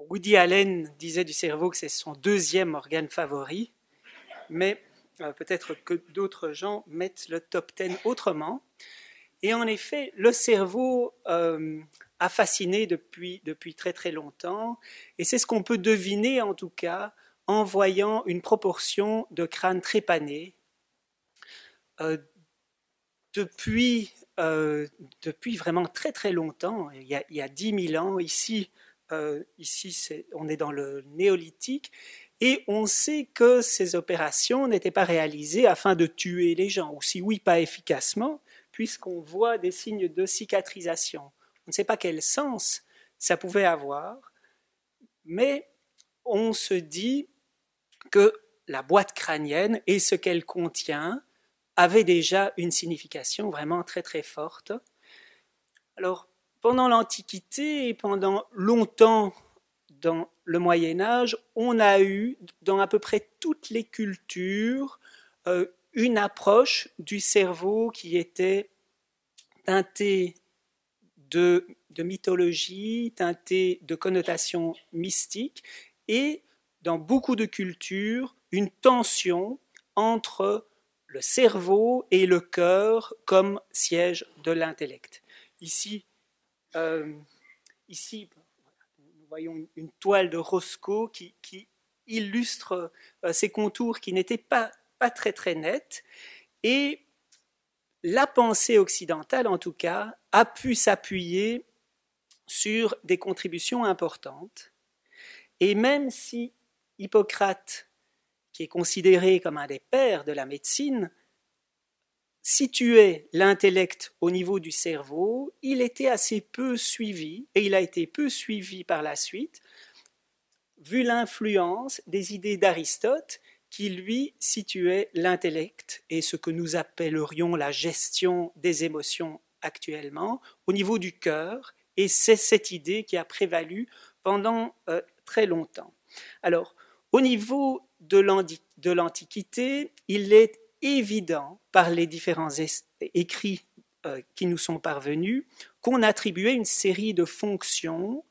Woody Allen disait du cerveau que c'est son deuxième organe favori, mais peut-être que d'autres gens mettent le top 10 autrement. Et en effet, le cerveau a fasciné depuis très très longtemps, et c'est ce qu'on peut deviner en tout cas en voyant une proportion de crânes trépanés depuis, depuis vraiment très très longtemps. Il y a 10 000 ans, ici on est dans le néolithique, et on sait que ces opérations n'étaient pas réalisées afin de tuer les gens, ou si oui, pas efficacement, puisqu'on voit des signes de cicatrisation. On ne sait pas quel sens ça pouvait avoir, mais on se dit que la boîte crânienne et ce qu'elle contient avait déjà une signification vraiment très très forte. Alors, pendant l'Antiquité et pendant longtemps dans le Moyen-Âge, on a eu dans à peu près toutes les cultures une approche du cerveau qui était teintée de mythologie, teintée de connotations mystiques, et dans beaucoup de cultures, une tension entre le cerveau et le cœur comme siège de l'intellect. Ici, nous voyons une toile de Roscoe qui illustre ces contours qui n'étaient pas très très nets, et la pensée occidentale, en tout cas, a pu s'appuyer sur des contributions importantes. Et même si Hippocrate, qui est considéré comme un des pères de la médecine, situait l'intellect au niveau du cerveau, il était assez peu suivi, et il a été peu suivi par la suite, vu l'influence des idées d'Aristote, qui lui situait l'intellect et ce que nous appellerions la gestion des émotions actuellement au niveau du cœur, et c'est cette idée qui a prévalu pendant très longtemps. Alors, au niveau de l'Antiquité, il est évident par les différents écrits qui nous sont parvenus qu'on attribuait une série de fonctions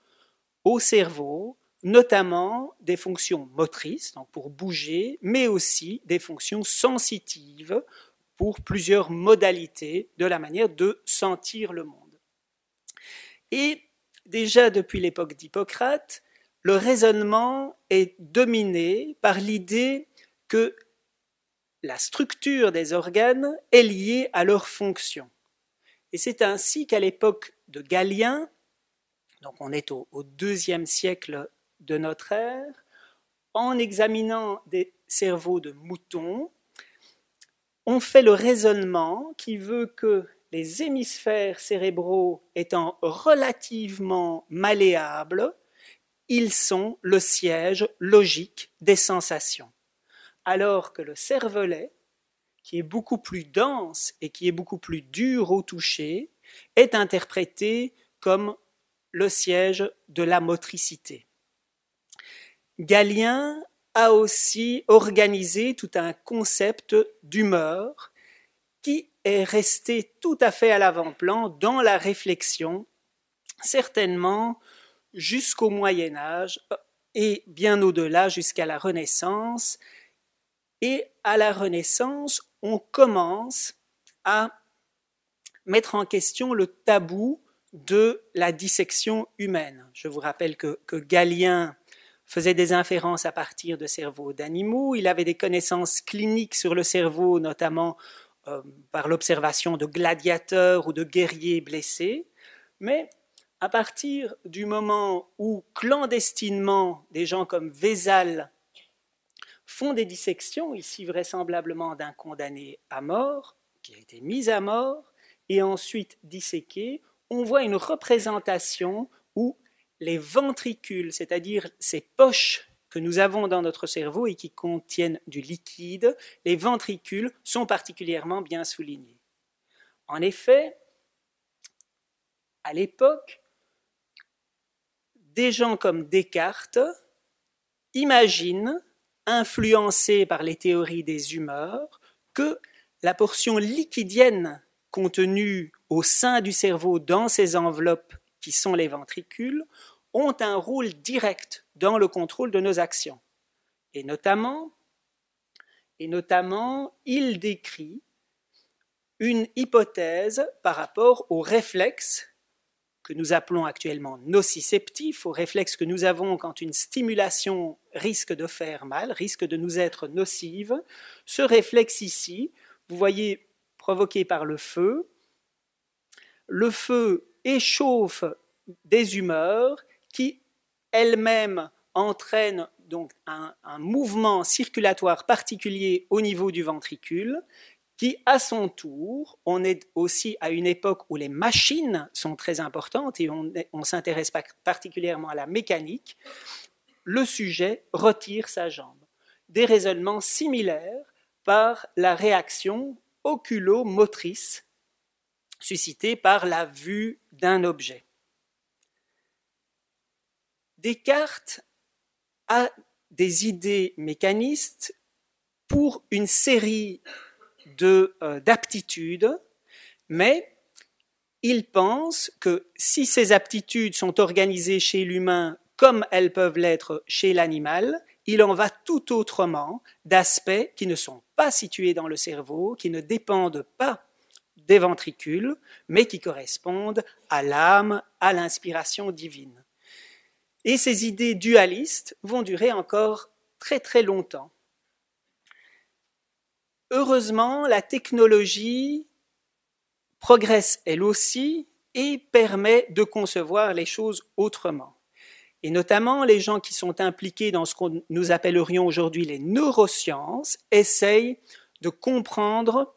au cerveau, notamment des fonctions motrices, donc pour bouger, mais aussi des fonctions sensitives pour plusieurs modalités de la manière de sentir le monde. Et déjà depuis l'époque d'Hippocrate, le raisonnement est dominé par l'idée que la structure des organes est liée à leur fonction. Et c'est ainsi qu'à l'époque de Galien, donc on est au IIe siècle de notre ère, en examinant des cerveaux de moutons, on fait le raisonnement qui veut que les hémisphères cérébraux étant relativement malléables, ils sont le siège logique des sensations. Alors que le cervelet, qui est beaucoup plus dense et qui est beaucoup plus dur au toucher, est interprété comme le siège de la motricité. Galien a aussi organisé tout un concept d'humeur qui est resté tout à fait à l'avant-plan dans la réflexion, certainement jusqu'au Moyen-Âge et bien au-delà jusqu'à la Renaissance. Et à la Renaissance, on commence à mettre en question le tabou de la dissection humaine. Je vous rappelle que Galien faisait des inférences à partir de cerveaux d'animaux, il avait des connaissances cliniques sur le cerveau, notamment par l'observation de gladiateurs ou de guerriers blessés, mais à partir du moment où clandestinement des gens comme Vézal font des dissections, ici vraisemblablement d'un condamné à mort, qui a été mis à mort, et ensuite disséqué, on voit une représentation où les ventricules, c'est-à-dire ces poches que nous avons dans notre cerveau et qui contiennent du liquide, les ventricules sont particulièrement bien soulignés. En effet, à l'époque, des gens comme Descartes imaginent, influencés par les théories des humeurs, que la portion liquidienne contenue au sein du cerveau dans ces enveloppes qui sont les ventricules ont un rôle direct dans le contrôle de nos actions. Et notamment, il décrit une hypothèse par rapport aux réflexes que nous appelons actuellement nociceptifs, aux réflexes que nous avons quand une stimulation risque de faire mal, risque de nous être nocive. Ce réflexe ici, vous voyez, provoqué par le feu échauffe des humeurs qui elles-mêmes entraînent donc un mouvement circulatoire particulier au niveau du ventricule, qui, à son tour, on est aussi à une époque où les machines sont très importantes et on s'intéresse particulièrement à la mécanique, le sujet retire sa jambe. Des raisonnements similaires par la réaction oculomotrice suscitée par la vue d'un objet. Descartes a des idées mécanistes pour une série d'aptitudes, mais il pense que si ces aptitudes sont organisées chez l'humain comme elles peuvent l'être chez l'animal, il en va tout autrement d'aspects qui ne sont pas situés dans le cerveau, qui ne dépendent pas des ventricules, mais qui correspondent à l'âme, à l'inspiration divine. Et ces idées dualistes vont durer encore très très longtemps. Heureusement, la technologie progresse elle aussi et permet de concevoir les choses autrement. Et notamment, les gens qui sont impliqués dans ce que nous appellerions aujourd'hui les neurosciences essayent de comprendre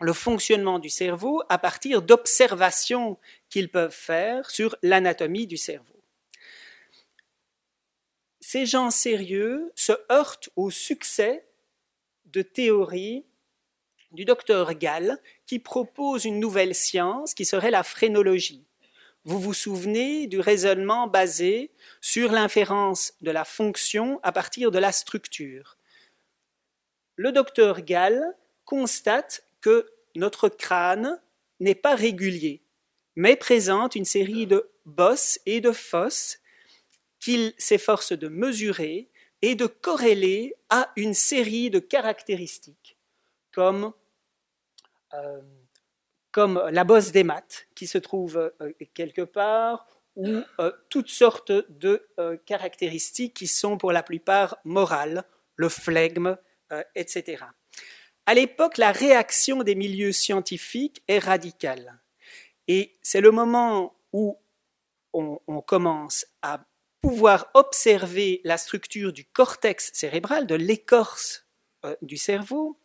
le fonctionnement du cerveau à partir d'observations qu'ils peuvent faire sur l'anatomie du cerveau. Ces gens sérieux se heurtent au succès de théorie du docteur Gall qui propose une nouvelle science qui serait la phrénologie. Vous vous souvenez du raisonnement basé sur l'inférence de la fonction à partir de la structure. Le docteur Gall constate que notre crâne n'est pas régulier, mais présente une série de bosses et de fosses qu'il s'efforce de mesurer et de corréler à une série de caractéristiques, comme la bosse des maths qui se trouve quelque part, ou toutes sortes de caractéristiques qui sont pour la plupart morales, le flegme, etc. À l'époque, la réaction des milieux scientifiques est radicale. Et c'est le moment où on commence à pouvoir observer la structure du cortex cérébral, de l'écorce du cerveau.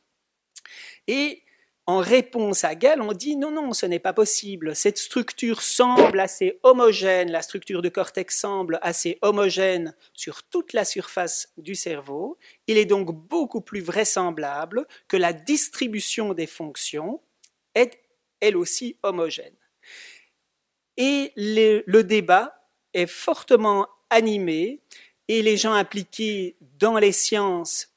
Et en réponse à Gall, on dit non, ce n'est pas possible. Cette structure semble assez homogène, la structure du cortex semble assez homogène sur toute la surface du cerveau. Il est donc beaucoup plus vraisemblable que la distribution des fonctions est elle aussi homogène. Et le débat est fortement animé et les gens impliqués dans les sciences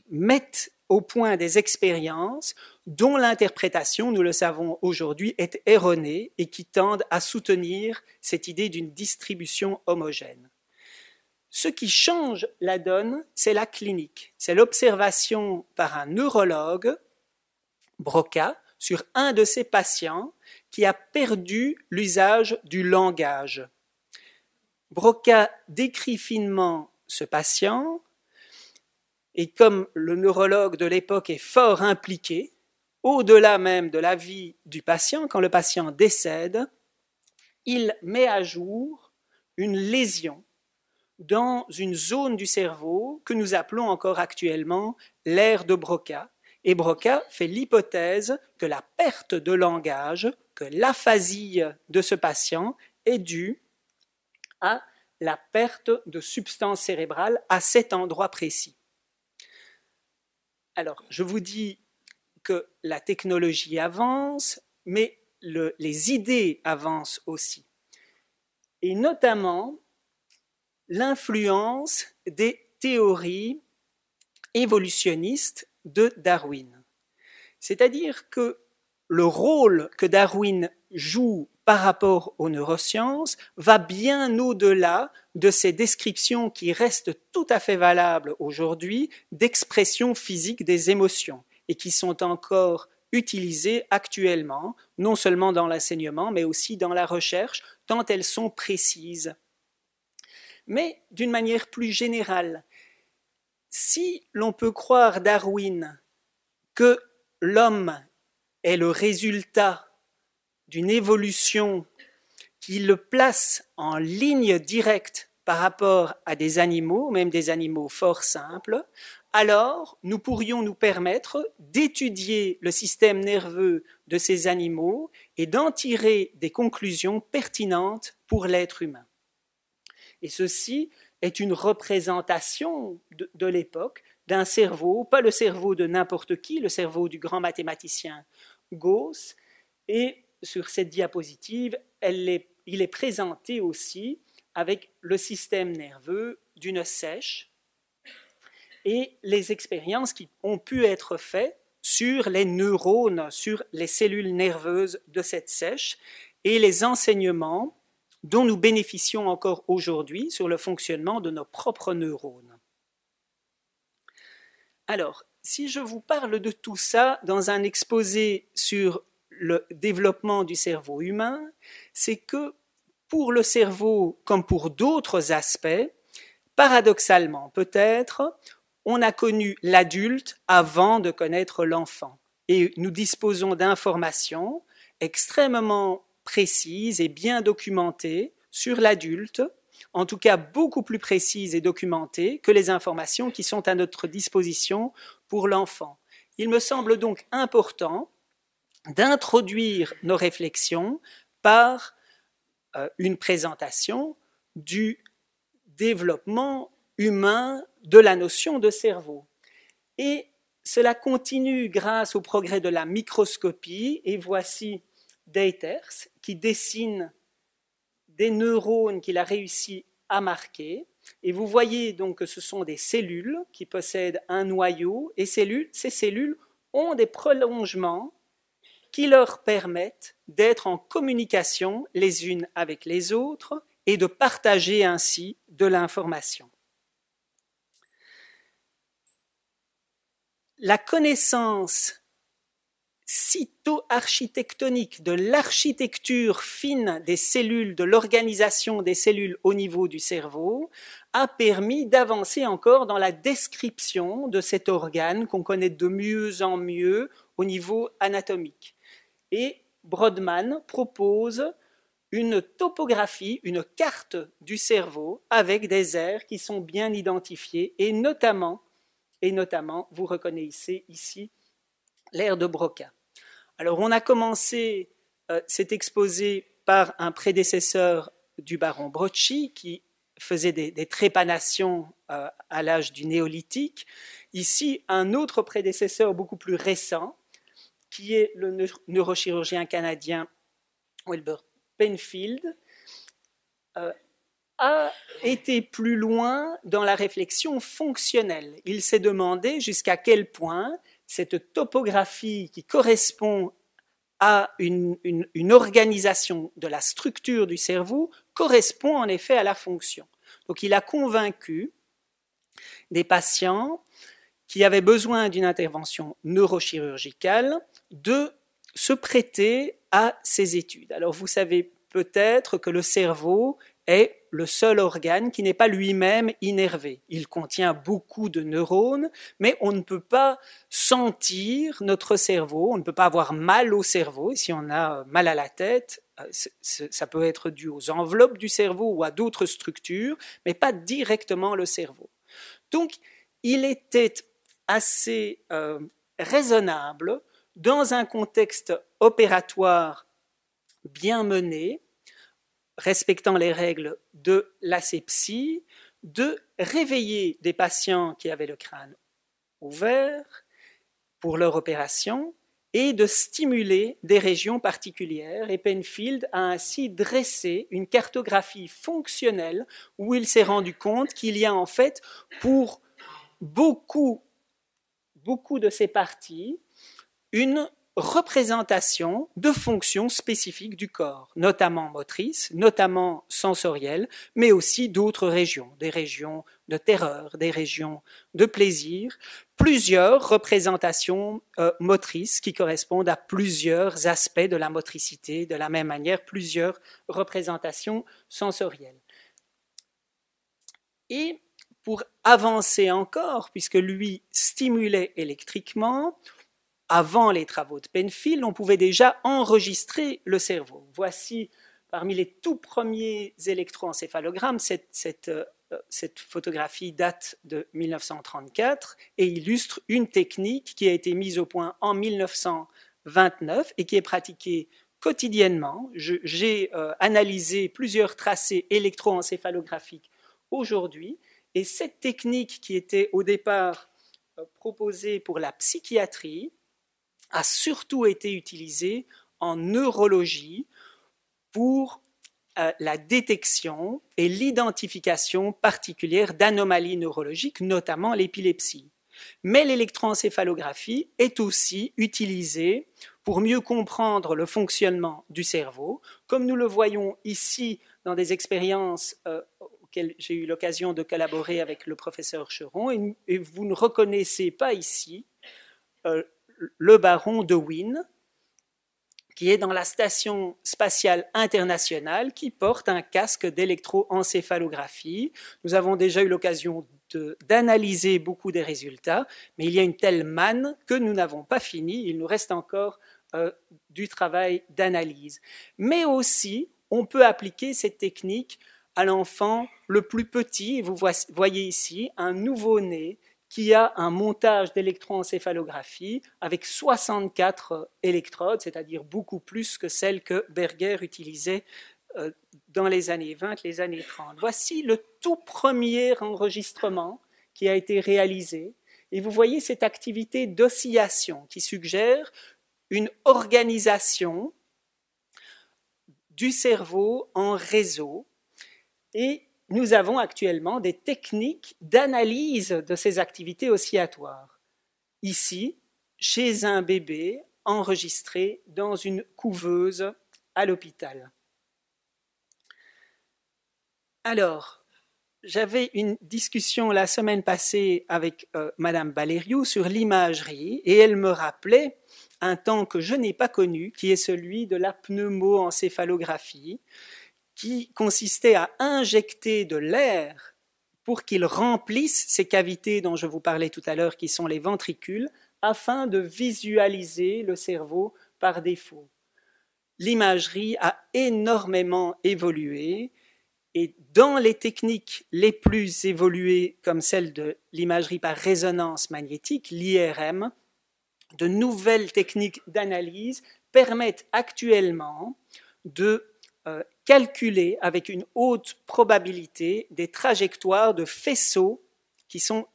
mettent au point des expériences dont l'interprétation, nous le savons aujourd'hui, est erronée et qui tendent à soutenir cette idée d'une distribution homogène. Ce qui change la donne, c'est la clinique. C'est l'observation par un neurologue, Broca, sur un de ses patients qui a perdu l'usage du langage. Broca décrit finement ce patient et comme le neurologue de l'époque est fort impliqué, au-delà même de la vie du patient, quand le patient décède, il met à jour une lésion dans une zone du cerveau que nous appelons encore actuellement l'aire de Broca. Et Broca fait l'hypothèse que la perte de langage, que l'aphasie de ce patient est due à la perte de substance cérébrale à cet endroit précis. Alors, je vous dis que la technologie avance, mais les idées avancent aussi. Et notamment, l'influence des théories évolutionnistes de Darwin. C'est-à-dire que le rôle que Darwin joue par rapport aux neurosciences, va bien au-delà de ces descriptions qui restent tout à fait valables aujourd'hui d'expression physique des émotions et qui sont encore utilisées actuellement, non seulement dans l'enseignement, mais aussi dans la recherche, tant elles sont précises. Mais d'une manière plus générale, si l'on peut croire Darwin que l'homme est le résultat d'une évolution qui le place en ligne directe par rapport à des animaux, même des animaux fort simples, alors nous pourrions nous permettre d'étudier le système nerveux de ces animaux et d'en tirer des conclusions pertinentes pour l'être humain. Et ceci est une représentation de l'époque d'un cerveau, pas le cerveau de n'importe qui, le cerveau du grand mathématicien Gauss, et sur cette diapositive, il est présenté aussi avec le système nerveux d'une seiche et les expériences qui ont pu être faites sur les neurones, sur les cellules nerveuses de cette seiche et les enseignements dont nous bénéficions encore aujourd'hui sur le fonctionnement de nos propres neurones. Alors, si je vous parle de tout ça dans un exposé sur le développement du cerveau humain, c'est que pour le cerveau, comme pour d'autres aspects, paradoxalement peut-être, on a connu l'adulte avant de connaître l'enfant. Et nous disposons d'informations extrêmement précises et bien documentées sur l'adulte, en tout cas beaucoup plus précises et documentées que les informations qui sont à notre disposition pour l'enfant. Il me semble donc important d'introduire nos réflexions par une présentation du développement humain de la notion de cerveau. Et cela continue grâce au progrès de la microscopie, et voici Deiters qui dessine des neurones qu'il a réussi à marquer. Et vous voyez donc que ce sont des cellules qui possèdent un noyau, et ces cellules ont des prolongements qui leur permettent d'être en communication les unes avec les autres et de partager ainsi de l'information. La connaissance cytoarchitectonique de l'architecture fine des cellules, de l'organisation des cellules au niveau du cerveau, a permis d'avancer encore dans la description de cet organe qu'on connaît de mieux en mieux au niveau anatomique. Et Brodmann propose une topographie, une carte du cerveau avec des aires qui sont bien identifiées et notamment vous reconnaissez ici l'aire de Broca. Alors on a commencé cet exposé par un prédécesseur du baron Brocchi qui faisait des trépanations à l'âge du néolithique. Ici, un autre prédécesseur beaucoup plus récent qui est le neurochirurgien canadien Wilbur Penfield, a été plus loin dans la réflexion fonctionnelle. Il s'est demandé jusqu'à quel point cette topographie qui correspond à une organisation de la structure du cerveau correspond en effet à la fonction. Donc il a convaincu des patients qui avaient besoin d'une intervention neurochirurgicale de se prêter à ces études. Alors vous savez peut-être que le cerveau est le seul organe qui n'est pas lui-même innervé. Il contient beaucoup de neurones, mais on ne peut pas sentir notre cerveau, on ne peut pas avoir mal au cerveau. Et si on a mal à la tête, ça peut être dû aux enveloppes du cerveau ou à d'autres structures, mais pas directement le cerveau. Donc, il était assez raisonnable, dans un contexte opératoire bien mené, respectant les règles de l'asepsie, de réveiller des patients qui avaient le crâne ouvert pour leur opération et de stimuler des régions particulières. Et Penfield a ainsi dressé une cartographie fonctionnelle où il s'est rendu compte qu'il y a en fait pour beaucoup de ces parties une représentation de fonctions spécifiques du corps, notamment motrices, notamment sensorielles, mais aussi d'autres régions, des régions de terreur, des régions de plaisir, plusieurs représentations motrices qui correspondent à plusieurs aspects de la motricité, de la même manière, plusieurs représentations sensorielles. Et pour avancer encore, puisque lui stimulait électriquement, avant les travaux de Penfield, on pouvait déjà enregistrer le cerveau. Voici, parmi les tout premiers électroencéphalogrammes, cette photographie date de 1934 et illustre une technique qui a été mise au point en 1929 et qui est pratiquée quotidiennement. J'ai analysé plusieurs tracés électroencéphalographiques aujourd'hui, et cette technique qui était au départ proposée pour la psychiatrie a surtout été utilisée en neurologie pour la détection et l'identification particulière d'anomalies neurologiques, notamment l'épilepsie. Mais l'électroencéphalographie est aussi utilisée pour mieux comprendre le fonctionnement du cerveau, comme nous le voyons ici dans des expériences auxquelles j'ai eu l'occasion de collaborer avec le professeur Cheron, et vous ne reconnaissez pas ici le baron de Wynne, qui est dans la Station spatiale internationale, qui porte un casque d'électroencéphalographie. Nous avons déjà eu l'occasion d'analyser beaucoup des résultats, mais il y a une telle manne que nous n'avons pas fini. Il nous reste encore du travail d'analyse. Mais aussi, on peut appliquer cette technique à l'enfant le plus petit. Vous voyez ici un nouveau-né qui a un montage d'électroencéphalographie avec 64 électrodes, c'est-à-dire beaucoup plus que celles que Berger utilisait dans les années 20, les années 30. Voici le tout premier enregistrement qui a été réalisé. Et vous voyez cette activité d'oscillation qui suggère une organisation du cerveau en réseau. Et nous avons actuellement des techniques d'analyse de ces activités oscillatoires. Ici, chez un bébé enregistré dans une couveuse à l'hôpital. Alors, j'avais une discussion la semaine passée avec Madame Baleriou sur l'imagerie et elle me rappelait un temps que je n'ai pas connu, qui est celui de la pneumoencéphalographie, qui consistait à injecter de l'air pour qu'il remplisse ces cavités dont je vous parlais tout à l'heure, qui sont les ventricules, afin de visualiser le cerveau par défaut. L'imagerie a énormément évolué, et dans les techniques les plus évoluées, comme celle de l'imagerie par résonance magnétique, l'IRM, de nouvelles techniques d'analyse permettent actuellement de calculer avec une haute probabilité des trajectoires de faisceaux qui sont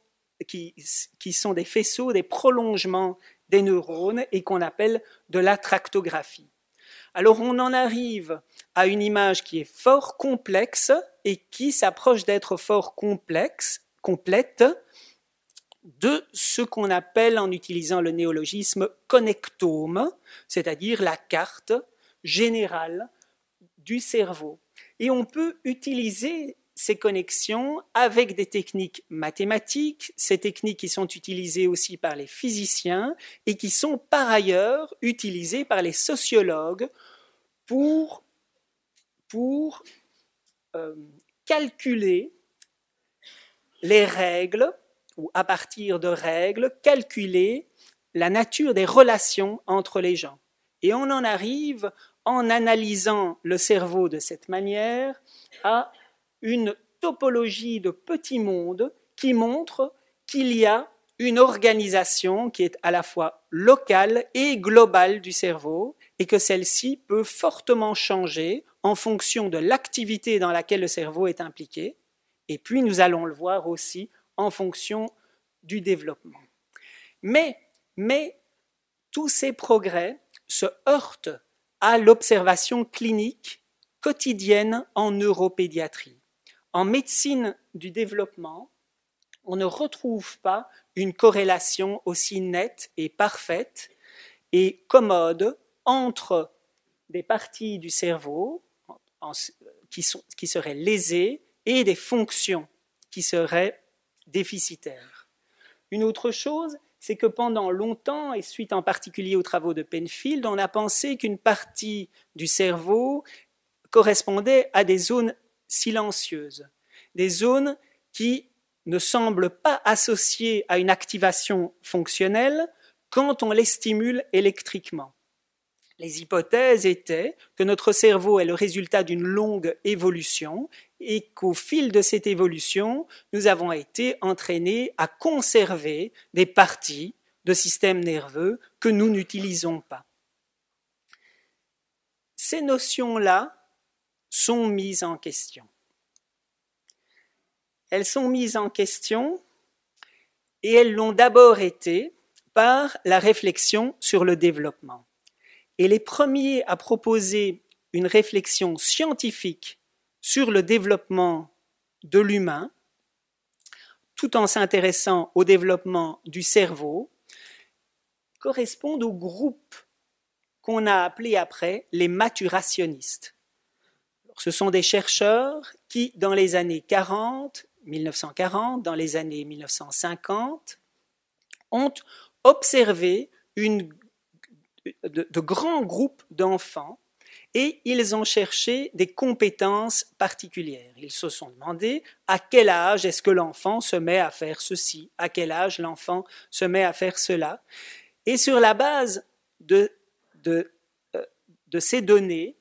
des faisceaux, des prolongements des neurones et qu'on appelle de la tractographie. Alors on en arrive à une image qui est fort complexe et qui s'approche d'être fort complète, de ce qu'on appelle, en utilisant le néologisme, connectome, c'est-à-dire la carte générale du cerveau. Et on peut utiliser ces connexions avec des techniques mathématiques, ces techniques qui sont utilisées aussi par les physiciens et qui sont par ailleurs utilisées par les sociologues pour calculer les règles, ou à partir de règles, calculer la nature des relations entre les gens. Et on en arrive, en analysant le cerveau de cette manière, à une topologie de petits mondes qui montre qu'il y a une organisation qui est à la fois locale et globale du cerveau et que celle-ci peut fortement changer en fonction de l'activité dans laquelle le cerveau est impliqué. Et puis nous allons le voir aussi en fonction du développement. Mais tous ces progrès se heurtent à l'observation clinique quotidienne en neuropédiatrie. En médecine du développement, on ne retrouve pas une corrélation aussi nette et parfaite, et commode entre des parties du cerveau qui seraient lésées et des fonctions qui seraient déficitaires. Une autre chose, c'est que pendant longtemps, et suite en particulier aux travaux de Penfield, on a pensé qu'une partie du cerveau correspondait à des zones silencieuses, des zones qui ne semblent pas associées à une activation fonctionnelle quand on les stimule électriquement. Les hypothèses étaient que notre cerveau est le résultat d'une longue évolution et qu'au fil de cette évolution, nous avons été entraînés à conserver des parties de système nerveux que nous n'utilisons pas. Ces notions-là sont mises en question. Elles sont mises en question et elles l'ont d'abord été par la réflexion sur le développement. Et les premiers à proposer une réflexion scientifique sur le développement de l'humain, tout en s'intéressant au développement du cerveau, correspondent au groupe qu'on a appelé après les maturationnistes. Alors, ce sont des chercheurs qui, dans les années 1940, dans les années 1950, ont observé de grands groupes d'enfants et ils ont cherché des compétences particulières. Ils se sont demandé à quel âge est-ce que l'enfant se met à faire ceci, à quel âge l'enfant se met à faire cela. Et sur la base de ces données,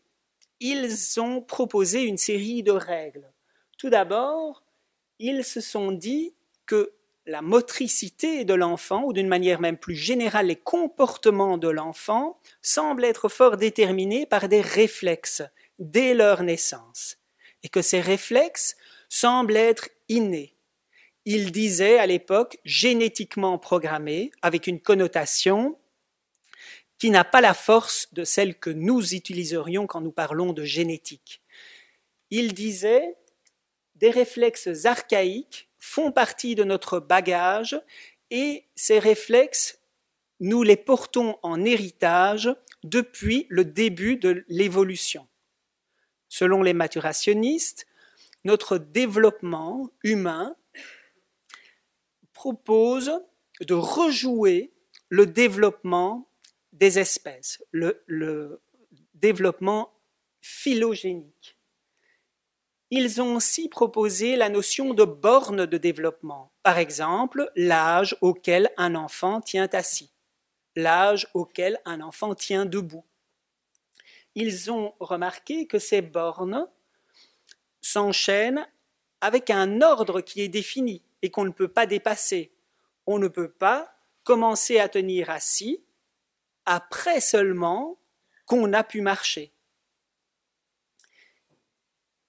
ils ont proposé une série de règles. Tout d'abord, ils se sont dit que la motricité de l'enfant, ou d'une manière même plus générale, les comportements de l'enfant, semblent être fort déterminés par des réflexes dès leur naissance, et que ces réflexes semblent être innés. Ils disaient à l'époque génétiquement programmés, avec une connotation qui n'a pas la force de celle que nous utiliserions quand nous parlons de génétique. Ils disaient des réflexes archaïques font partie de notre bagage et ces réflexes, nous les portons en héritage depuis le début de l'évolution. Selon les maturationnistes, notre développement humain propose de rejouer le développement des espèces, le développement phylogénique. Ils ont aussi proposé la notion de borne de développement. Par exemple, l'âge auquel un enfant tient assis, l'âge auquel un enfant tient debout. Ils ont remarqué que ces bornes s'enchaînent avec un ordre qui est défini et qu'on ne peut pas dépasser. On ne peut pas commencer à tenir assis après seulement qu'on a pu marcher.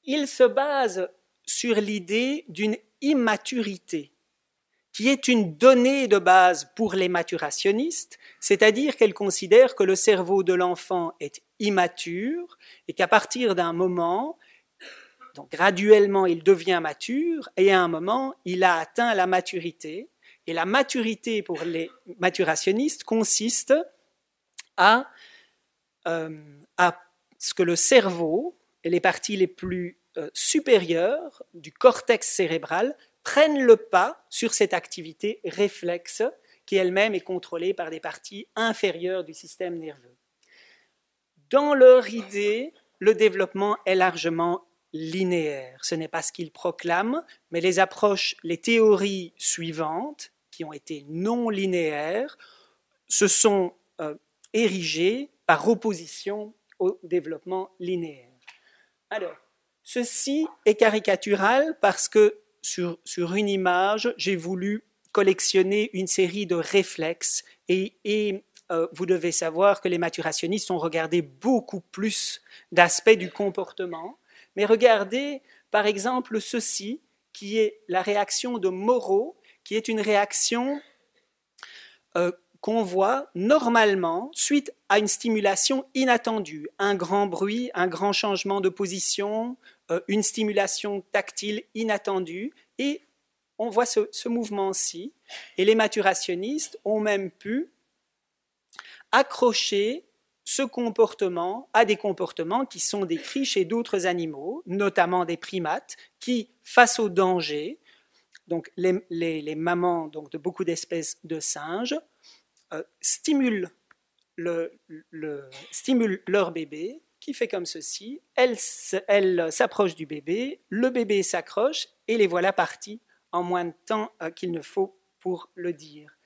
Il se base sur l'idée d'une immaturité, qui est une donnée de base pour les maturationnistes, c'est-à-dire qu'elles considèrent que le cerveau de l'enfant est immature et qu'à partir d'un moment, donc graduellement il devient mature et à un moment il a atteint la maturité. Et la maturité pour les maturationnistes consiste à ce que le cerveau et les parties les plus supérieures du cortex cérébral prennent le pas sur cette activité réflexe qui elle-même est contrôlée par des parties inférieures du système nerveux. Dans leur idée, le développement est largement linéaire. Ce n'est pas ce qu'ils proclament, mais les théories suivantes, qui ont été non linéaires, se sont érigées par opposition au développement linéaire. Alors, ceci est caricatural parce que sur une image, j'ai voulu collectionner une série de réflexes et vous devez savoir que les maturationnistes ont regardé beaucoup plus d'aspects du comportement. Mais regardez, par exemple, ceci, qui est la réaction de Moreau, qui est une réaction qu'on voit normalement suite à une stimulation inattendue, un grand bruit, un grand changement de position, une stimulation tactile inattendue, et on voit ce mouvement-ci. Et les maturationnistes ont même pu accrocher ce comportement à des comportements qui sont décrits chez d'autres animaux, notamment des primates, qui, face au danger, donc les mamans donc de beaucoup d'espèces de singes, stimulent leur bébé, qui fait comme ceci, elle s'approche du bébé, le bébé s'accroche, et les voilà partis en moins de temps qu'il ne faut pour le dire.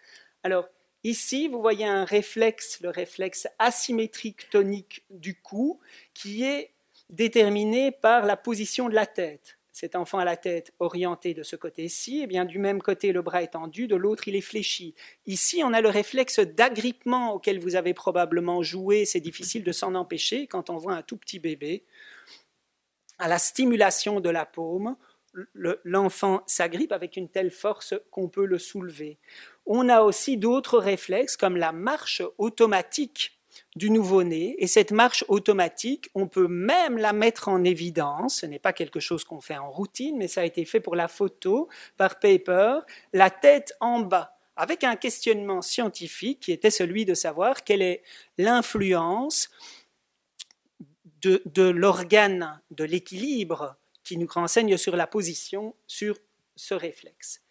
Alors, ici, vous voyez un réflexe, le réflexe asymétrique tonique du cou, qui est déterminé par la position de la tête. Cet enfant a la tête orientée de ce côté-ci, et bien du même côté le bras est tendu, de l'autre il est fléchi. Ici, on a le réflexe d'agrippement auquel vous avez probablement joué, c'est difficile de s'en empêcher quand on voit un tout petit bébé. À la stimulation de la paume, l'enfant s'agrippe avec une telle force qu'on peut le soulever. On a aussi d'autres réflexes comme la marche automatique du nouveau-né, et cette marche automatique, on peut même la mettre en évidence, ce n'est pas quelque chose qu'on fait en routine, mais ça a été fait pour la photo par Paper, la tête en bas, avec un questionnement scientifique qui était celui de savoir quelle est l'influence de l'organe de l'équilibre qui nous renseigne sur la position, sur ce réflexe.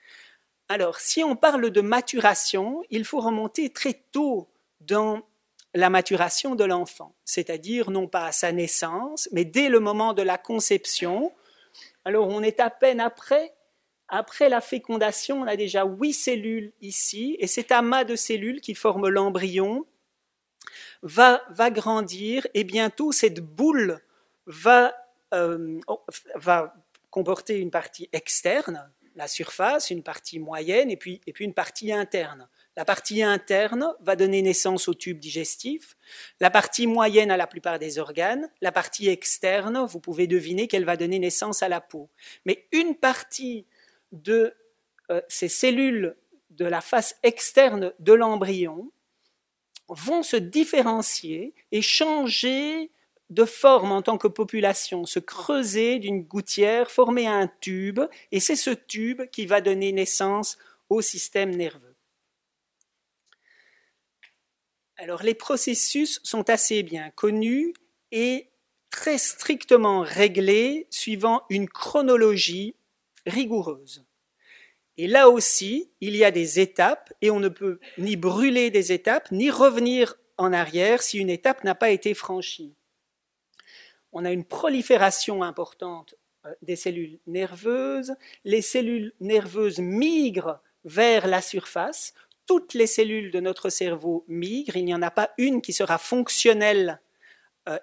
Alors, si on parle de maturation, il faut remonter très tôt dans la maturation de l'enfant, c'est-à-dire non pas à sa naissance, mais dès le moment de la conception. Alors, on est à peine après la fécondation, on a déjà 8 cellules ici, et cet amas de cellules qui forme l'embryon va grandir, et bientôt cette boule va comporter une partie externe, la surface, une partie moyenne et puis une partie interne. La partie interne va donner naissance au tube digestif, la partie moyenne à la plupart des organes, la partie externe, vous pouvez deviner qu'elle va donner naissance à la peau. Mais une partie de ces cellules de la face externe de l'embryon vont se différencier et changer de forme en tant que population, se creuser d'une gouttière, former un tube, et c'est ce tube qui va donner naissance au système nerveux. Alors les processus sont assez bien connus et très strictement réglés suivant une chronologie rigoureuse. Et là aussi, il y a des étapes et on ne peut ni brûler des étapes ni revenir en arrière si une étape n'a pas été franchie. On a une prolifération importante des cellules nerveuses. Les cellules nerveuses migrent vers la surface. Toutes les cellules de notre cerveau migrent. Il n'y en a pas une qui sera fonctionnelle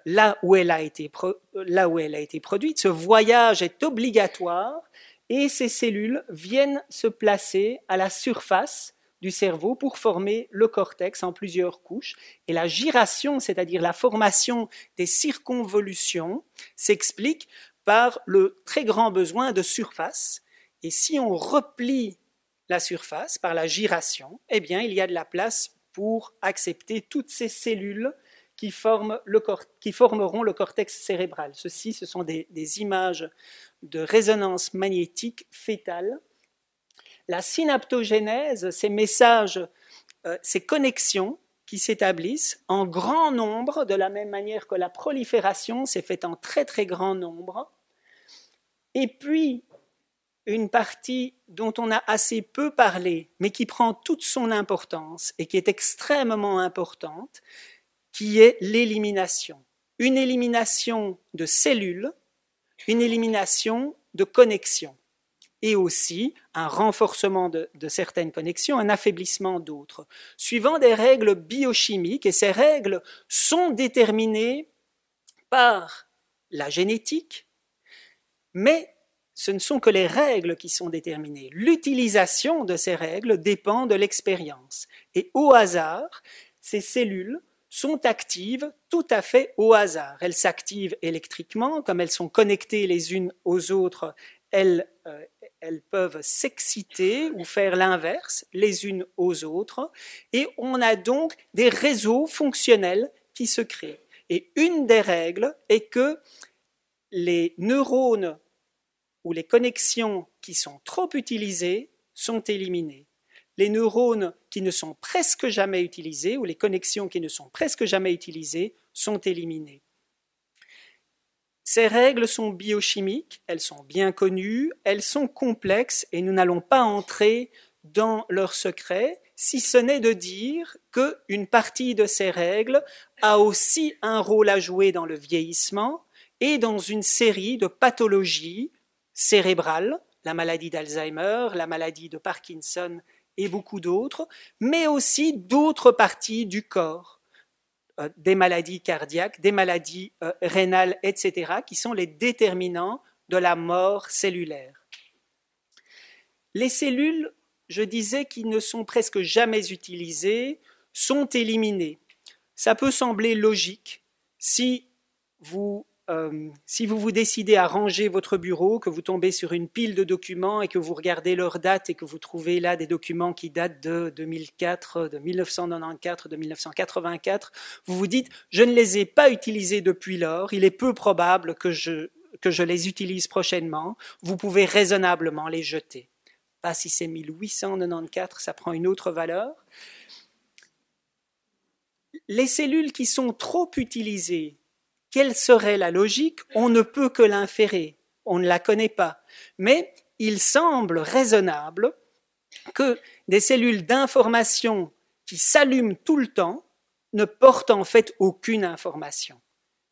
là où elle a été produite. Ce voyage est obligatoire et ces cellules viennent se placer à la surface du cerveau pour former le cortex en plusieurs couches. Et la giration, c'est-à-dire la formation des circonvolutions, s'explique par le très grand besoin de surface. Et si on replie la surface par la giration, eh bien, il y a de la place pour accepter toutes ces cellules qui formeront le cortex cérébral. Ceci, ce sont des images de résonance magnétique fétale. La synaptogénèse, ces messages, ces connexions qui s'établissent en grand nombre, de la même manière que la prolifération s'est faite en très très grand nombre. Et puis, une partie dont on a assez peu parlé, mais qui prend toute son importance et qui est extrêmement importante, qui est l'élimination. Une élimination de cellules, une élimination de connexions. Et aussi un renforcement de certaines connexions, un affaiblissement d'autres, suivant des règles biochimiques. Et ces règles sont déterminées par la génétique, mais ce ne sont que les règles qui sont déterminées. L'utilisation de ces règles dépend de l'expérience. Et au hasard, ces cellules sont actives tout à fait au hasard. Elles s'activent électriquement, comme elles sont connectées les unes aux autres, elles peuvent s'exciter ou faire l'inverse les unes aux autres, et on a donc des réseaux fonctionnels qui se créent. Et une des règles est que les neurones ou les connexions qui sont trop utilisées sont éliminées. Les neurones qui ne sont presque jamais utilisées, ou les connexions qui ne sont presque jamais utilisées, sont éliminées. Ces règles sont biochimiques, elles sont bien connues, elles sont complexes et nous n'allons pas entrer dans leurs secrets, si ce n'est de dire qu'une partie de ces règles a aussi un rôle à jouer dans le vieillissement et dans une série de pathologies cérébrales, la maladie d'Alzheimer, la maladie de Parkinson et beaucoup d'autres, mais aussi d'autres parties du corps, des maladies cardiaques, des maladies rénales, etc., qui sont les déterminants de la mort cellulaire. Les cellules, je disais, qui ne sont presque jamais utilisées, sont éliminées. Ça peut sembler logique si vous vous décidez à ranger votre bureau, que vous tombez sur une pile de documents et que vous regardez leur date et que vous trouvez là des documents qui datent de 2004, de 1994, de 1984, vous vous dites « je ne les ai pas utilisés depuis lors, il est peu probable que je les utilise prochainement », vous pouvez raisonnablement les jeter. Pas si c'est 1894, ça prend une autre valeur. Les cellules qui sont trop utilisées, quelle serait la logique? On ne peut que l'inférer, on ne la connaît pas. Mais il semble raisonnable que des cellules d'information qui s'allument tout le temps ne portent en fait aucune information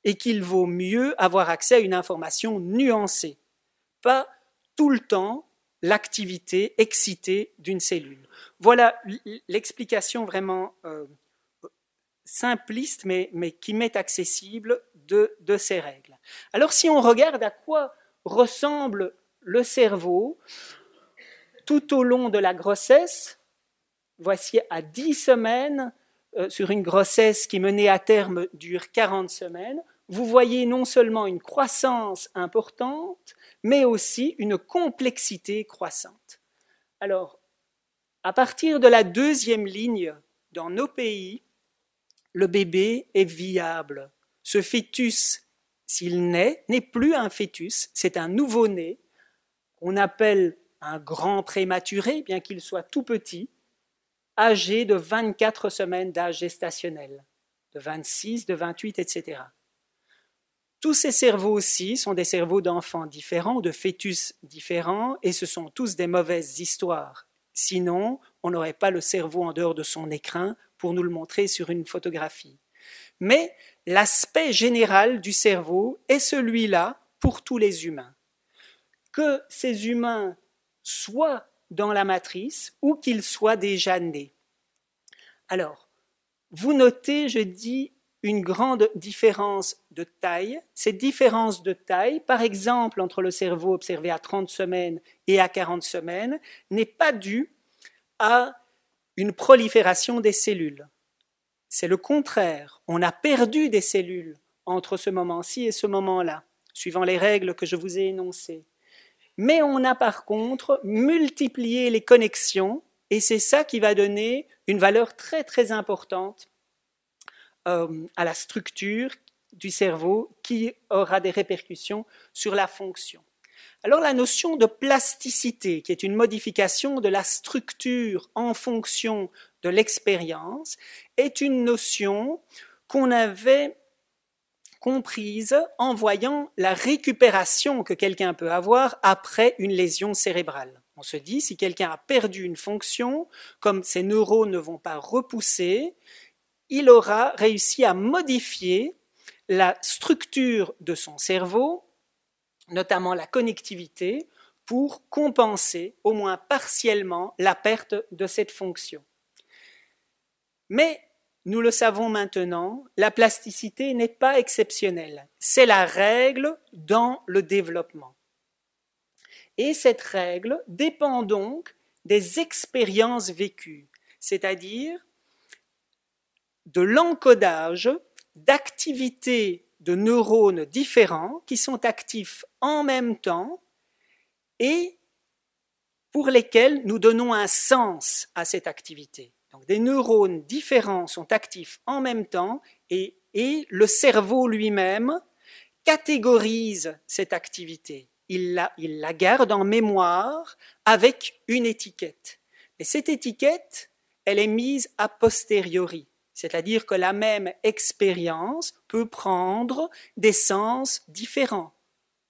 et qu'il vaut mieux avoir accès à une information nuancée, pas tout le temps l'activité excitée d'une cellule. Voilà l'explication vraiment simpliste, mais qui m'est accessible de ces règles. Alors si on regarde à quoi ressemble le cerveau tout au long de la grossesse, voici à 10 semaines, sur une grossesse qui menée à terme dure 40 semaines, vous voyez non seulement une croissance importante, mais aussi une complexité croissante. Alors, à partir de la 2e ligne, dans nos pays, le bébé est viable. Ce fœtus, s'il naît, n'est plus un fœtus, c'est un nouveau-né qu'on appelle un grand prématuré, bien qu'il soit tout petit, âgé de 24 semaines d'âge gestationnel, de 26, de 28, etc. Tous ces cerveaux aussi sont des cerveaux d'enfants différents, de fœtus différents, et ce sont tous des mauvaises histoires. Sinon, on n'aurait pas le cerveau en dehors de son écrin pour nous le montrer sur une photographie. Mais l'aspect général du cerveau est celui-là pour tous les humains. Que ces humains soient dans la matrice ou qu'ils soient déjà nés. Alors, vous notez, je dis, une grande différence de taille. Cette différence de taille, par exemple, entre le cerveau observé à 30 semaines et à 40 semaines, n'est pas due à une prolifération des cellules. C'est le contraire. On a perdu des cellules entre ce moment-ci et ce moment-là, suivant les règles que je vous ai énoncées. Mais on a par contre multiplié les connexions et c'est ça qui va donner une valeur très très importante à la structure du cerveau qui aura des répercussions sur la fonction. Alors la notion de plasticité, qui est une modification de la structure en fonction de l'expérience, est une notion qu'on avait comprise en voyant la récupération que quelqu'un peut avoir après une lésion cérébrale. On se dit, si quelqu'un a perdu une fonction, comme ses neurones ne vont pas repousser, il aura réussi à modifier la structure de son cerveau, notamment la connectivité, pour compenser, au moins partiellement, la perte de cette fonction. Mais, nous le savons maintenant, la plasticité n'est pas exceptionnelle. C'est la règle dans le développement. Et cette règle dépend donc des expériences vécues, c'est-à-dire de l'encodage d'activités de neurones différents qui sont actifs en même temps et pour lesquels nous donnons un sens à cette activité. Donc, des neurones différents sont actifs en même temps et le cerveau lui-même catégorise cette activité. Il la garde en mémoire avec une étiquette. Et cette étiquette, elle est mise a posteriori, c'est-à-dire que la même expérience peut prendre des sens différents,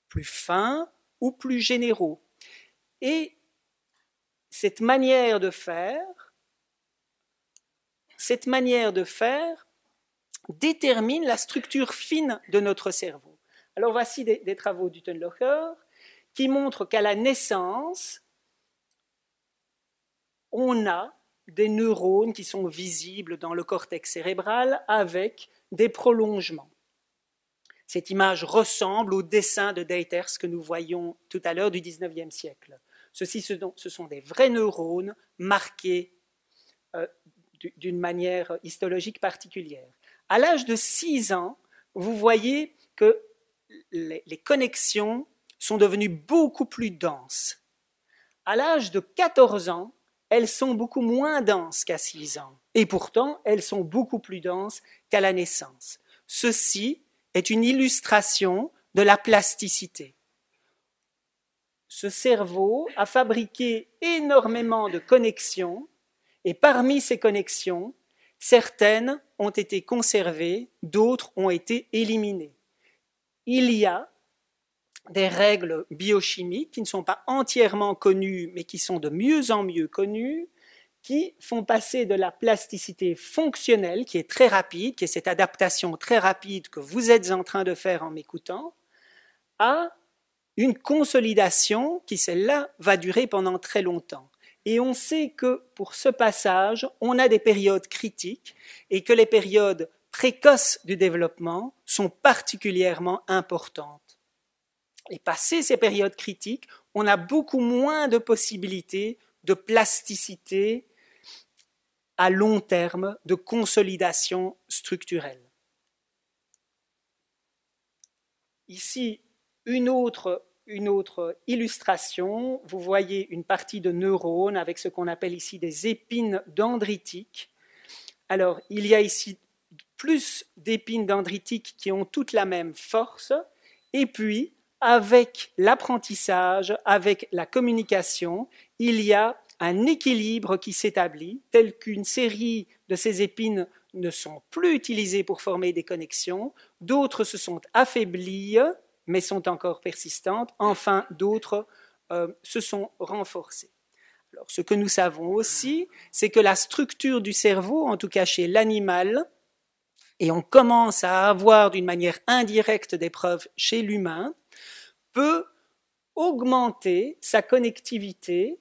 plus fins ou plus généraux. Et cette manière de faire détermine la structure fine de notre cerveau. Alors voici des travaux d'Utenlocher qui montrent qu'à la naissance, on a des neurones qui sont visibles dans le cortex cérébral avec des prolongements. Cette image ressemble au dessin de Deiters que nous voyions tout à l'heure du 19e siècle. Ceci, ce sont des vrais neurones marqués d'une manière histologique particulière. À l'âge de 6 ans, vous voyez que les connexions sont devenues beaucoup plus denses. À l'âge de 14 ans, elles sont beaucoup moins denses qu'à 6 ans. Et pourtant, elles sont beaucoup plus denses qu'à la naissance. Ceci est une illustration de la plasticité. Ce cerveau a fabriqué énormément de connexions, et parmi ces connexions, certaines ont été conservées, d'autres ont été éliminées. Il y a des règles biochimiques qui ne sont pas entièrement connues, mais qui sont de mieux en mieux connues, qui font passer de la plasticité fonctionnelle, qui est très rapide, qui est cette adaptation très rapide que vous êtes en train de faire en m'écoutant, à une consolidation qui, celle-là, va durer pendant très longtemps. Et on sait que pour ce passage, on a des périodes critiques et que les périodes précoces du développement sont particulièrement importantes. Et passé ces périodes critiques, on a beaucoup moins de possibilités de plasticité à long terme, de consolidation structurelle. Ici, une autre illustration, vous voyez une partie de neurones avec ce qu'on appelle ici des épines dendritiques. Alors, il y a ici plus d'épines dendritiques qui ont toutes la même force, et puis, avec l'apprentissage, avec la communication, il y a un équilibre qui s'établit, tel qu'une série de ces épines ne sont plus utilisées pour former des connexions, d'autres se sont affaiblies, mais sont encore persistantes, enfin d'autres se sont renforcées. Alors, ce que nous savons aussi, c'est que la structure du cerveau, en tout cas chez l'animal, et on commence à avoir d'une manière indirecte des preuves chez l'humain, peut augmenter sa connectivité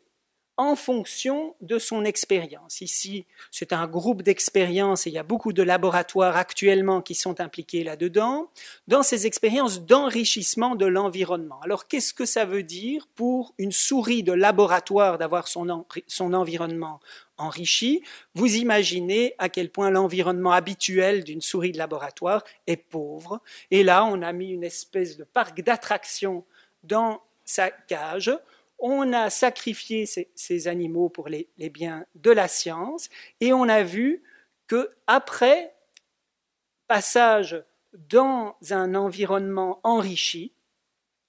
en fonction de son expérience. Ici, c'est un groupe d'expériences et il y a beaucoup de laboratoires actuellement qui sont impliqués là-dedans, dans ces expériences d'enrichissement de l'environnement. Alors, qu'est-ce que ça veut dire pour une souris de laboratoire d'avoir son environnement enrichi? Vous imaginez à quel point l'environnement habituel d'une souris de laboratoire est pauvre. Et là, on a mis une espèce de parc d'attractions dans sa cage. On a sacrifié ces animaux pour les biens de la science et on a vu qu'après passage dans un environnement enrichi,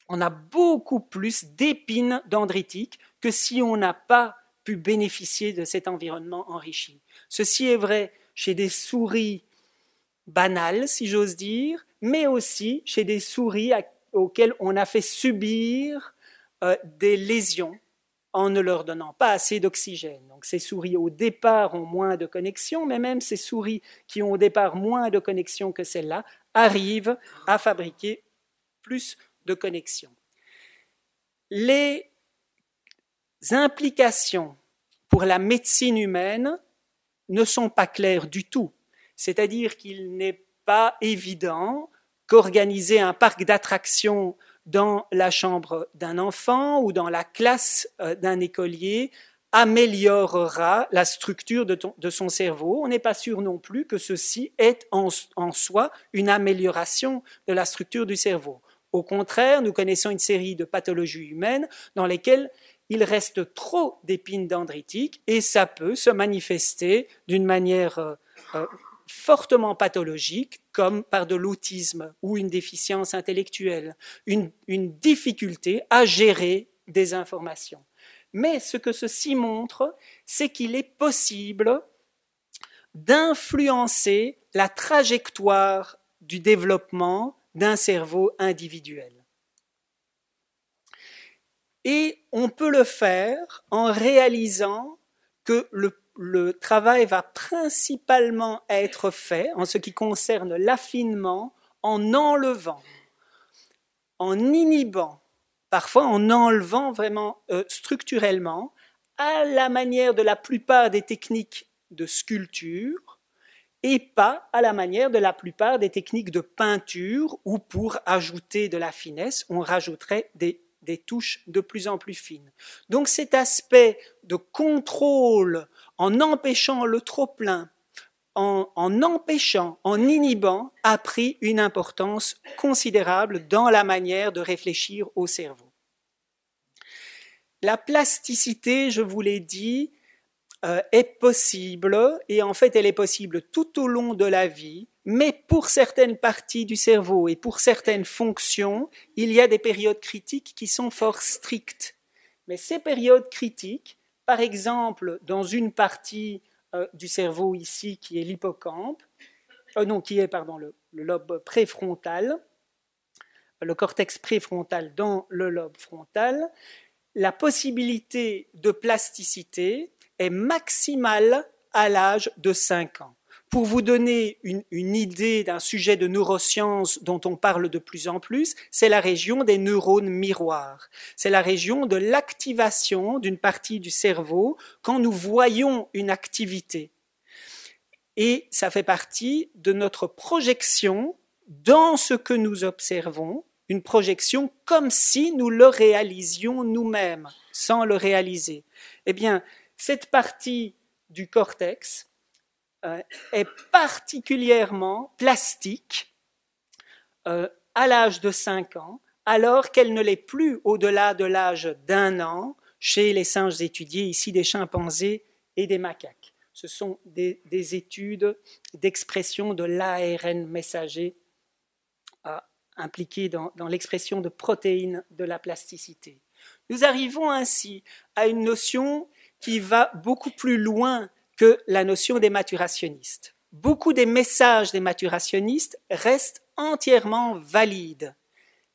on a beaucoup plus d'épines dendritiques que si on n'a pas pu bénéficier de cet environnement enrichi. Ceci est vrai chez des souris banales, si j'ose dire, mais aussi chez des souris auxquelles on a fait subir des lésions en ne leur donnant pas assez d'oxygène. Donc ces souris au départ ont moins de connexions, mais même ces souris qui ont au départ moins de connexions que celles-là arrivent à fabriquer plus de connexions. Les implications pour la médecine humaine ne sont pas claires du tout. C'est-à-dire qu'il n'est pas évident qu'organiser un parc d'attractions dans la chambre d'un enfant ou dans la classe d'un écolier améliorera la structure de son cerveau. On n'est pas sûr non plus que ceci est en soi une amélioration de la structure du cerveau. Au contraire, nous connaissons une série de pathologies humaines dans lesquelles il reste trop d'épines dendritiques et ça peut se manifester d'une manière fortement pathologique, comme par de l'autisme ou une déficience intellectuelle, une difficulté à gérer des informations. Mais ce que ceci montre, c'est qu'il est possible d'influencer la trajectoire du développement d'un cerveau individuel. Et on peut le faire en réalisant que le travail va principalement être fait en ce qui concerne l'affinement en enlevant, en inhibant, parfois en enlevant vraiment structurellement, à la manière de la plupart des techniques de sculpture et pas à la manière de la plupart des techniques de peinture où pour ajouter de la finesse, on rajouterait des touches de plus en plus fines. Donc cet aspect de contrôle en empêchant le trop-plein, en empêchant, en inhibant, a pris une importance considérable dans la manière de réfléchir au cerveau. La plasticité, je vous l'ai dit, est possible, et en fait elle est possible tout au long de la vie, mais pour certaines parties du cerveau et pour certaines fonctions, il y a des périodes critiques qui sont fort strictes. Mais ces périodes critiques, par exemple dans une partie du cerveau ici qui est l'hippocampe, qui est le lobe préfrontal, le cortex préfrontal dans le lobe frontal, la possibilité de plasticité est maximale à l'âge de 5 ans. Pour vous donner une idée d'un sujet de neurosciences dont on parle de plus en plus, c'est la région des neurones miroirs. C'est la région de l'activation d'une partie du cerveau quand nous voyons une activité. Et ça fait partie de notre projection dans ce que nous observons, une projection comme si nous le réalisions nous-mêmes, sans le réaliser. Eh bien, cette partie du cortex est particulièrement plastique à l'âge de 5 ans, alors qu'elle ne l'est plus au-delà de l'âge d'1 an chez les singes étudiés, ici des chimpanzés et des macaques. Ce sont des études d'expression de l'ARN messager impliquées dans l'expression de protéines de la plasticité. Nous arrivons ainsi à une notion qui va beaucoup plus loin que la notion des maturationnistes. Beaucoup des messages des maturationnistes restent entièrement valides.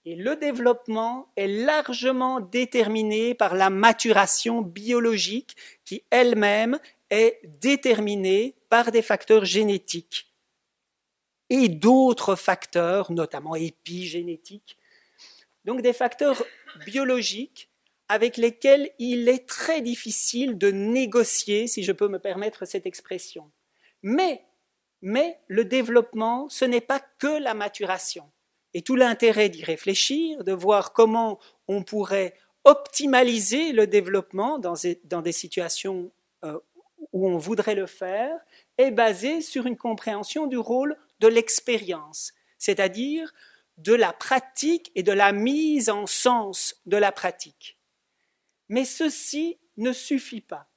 Et le développement est largement déterminé par la maturation biologique qui elle-même est déterminée par des facteurs génétiques et d'autres facteurs, notamment épigénétiques. Donc des facteurs biologiques avec lesquels il est très difficile de négocier, si je peux me permettre cette expression. Mais le développement, ce n'est pas que la maturation. Et tout l'intérêt d'y réfléchir, de voir comment on pourrait optimaliser le développement dans des situations où on voudrait le faire, est basé sur une compréhension du rôle de l'expérience, c'est-à-dire de la pratique et de la mise en sens de la pratique. Mais ceci ne suffit pas.